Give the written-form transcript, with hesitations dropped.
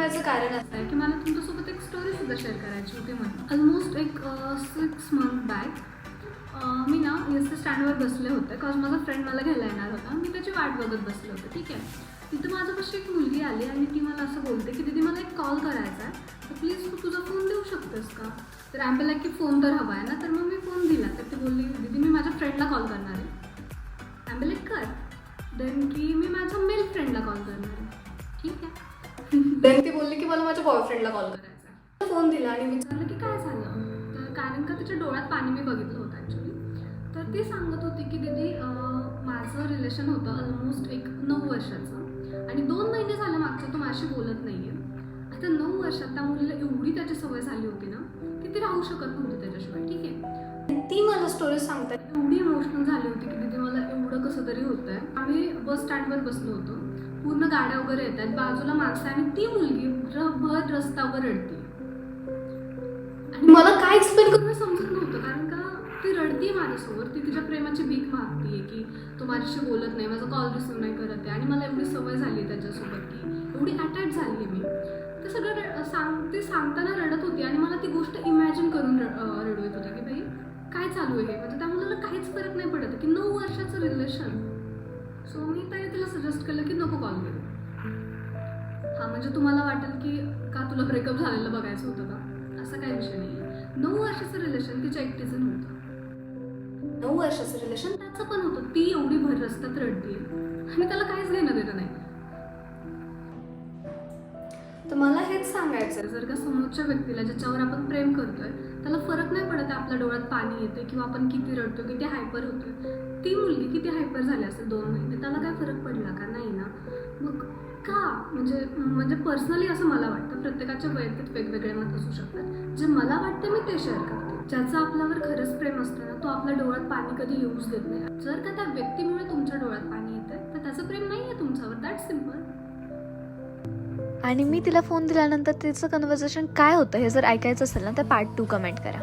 बनवायचं कारण असं आहे की मला तुमच्यासोबत एक स्टोरीसुद्धा शेअर करायची होती. मला ऑलमोस्ट एक 6 मंथ बॅक मी ना एस टी स्टँडवर बसले होते, बिकॉज माझा फ्रेंड मला घ्यायला येणार होता. मी त्याची वाट बघत बसले होते. ठीक आहे, तिथं माझ्यापाशी एक मुलगी आली आणि ती मला असं बोलते की दीदी मला एक कॉल करायचा आहे, तर प्लीज तू तुझा फोन देऊ शकतेस का. तर आम्हाला की फोन तर हवा आहे ना, तर मग मी फोन दिला. तर ती बोलली दीदी मी माझ्या फ्रेंडला कॉल करणार आहे. आम्हाला कर. देन की मी माझ्या मेल फ्रेंडला कॉल करणार आहे. ठीक आहे. देन ती बोलली की मला माझ्या बॉयफ्रेंडला कॉल करायचा आहे. फोन दिला आणि विचारलं की काय झालं. तर कारण का तिच्या डोळ्यात पाणी मी बघितलं होतं ॲक्च्युली. तर ती सांगत होती की दीदी माझं रिलेशन होतं ऑलमोस्ट एक 9 वर्षाचं आणि 2 महिने झालं मागचं तो माझ्याशी बोलत नाही आहे. आता 9 वर्षात त्या मुलीला एवढी त्याची सवय झाली होती ना की ती राहू शकत नव्हती त्याच्याशिवाय. ठीक आहे, ती मला स्टोरी सांगतात एवढी इमोशनल झाली होती की दीदी मला एवढं कसं तरी होतं आहे. आम्ही बस स्टँडवर बसलो होतो, पूर्ण गाड्या वगैरे येत आहेत, बाजूला माणसं आणि ती मुलगी भर रस्त्यावर रडते आणि मला काय एक्सप्लेन करणं समजत नव्हतं. कारण का ती रडती माझ्यासोबत, ती तिच्या प्रेमाची भीक मागते की तो माझ्याशी बोलत नाही, माझा कॉल रिसीव्ह नाही करत आहे आणि मला एवढी सवय झाली आहे त्याच्यासोबत की एवढी अटॅच झाली आहे मी. ते सगळं ती सांगताना रडत होती आणि मला ती गोष्ट इमॅजिन करून रडू येत होती की बाई काय चालू आहे. म्हणजे त्या मुलाला काहीच फरक नाही पडत की 9 वर्षाचं रिलेशन. सो मी तरी तिला सजेस्ट केलं की नको कॉल करू. हां, म्हणजे तुम्हाला वाटेल की का तुला ब्रेकअप झालेलं बघायचं होतं का, असा काही विषय नाही आहे. 9 वर्षाचं रिलेशन तिच्या एकटीचं नव्हतं. 9 वर्षाचं रिलेशन त्याचं पण होतं. ती एवढी भर रस्त्यात रडते आणि त्याला काहीच घेणं देणं नाही. तर मला हेच सांगायचं आहे, जर का समोरच्या व्यक्तीला ज्याच्यावर आपण प्रेम करतोय त्याला फरक नाही पडत आहे आपल्या डोळ्यात पाणी येते किंवा आपण किती रडतो, किती हायपर होतोय. ती मुलगी किती हायपर झाली असेल 2 महिने, त्याला काय फरक पडला का नाही ना. मग का म्हणजे पर्सनली असं मला वाटतं, प्रत्येकाच्या वैयक्तिक वेगवेगळे मत असू शकतात. जे मला वाटतं मी ते शेअर करते. ज्याचं आपल्यावर खरंच प्रेम असतं ना, तो आपल्या डोळ्यात पाणी कधी येऊच देत नाही. जर का त्या व्यक्तीमुळे तुमच्या डोळ्यात पाणी येतंय तर त्याचं प्रेम नाही आहे तुमच्यावर. That's simple. आणि मी तिला फोन दिल्यानंतर तिचं कन्व्हर्सेशन काय होतं हे जर ऐकायचं असेल ना तर पार्ट 2 कमेंट करा.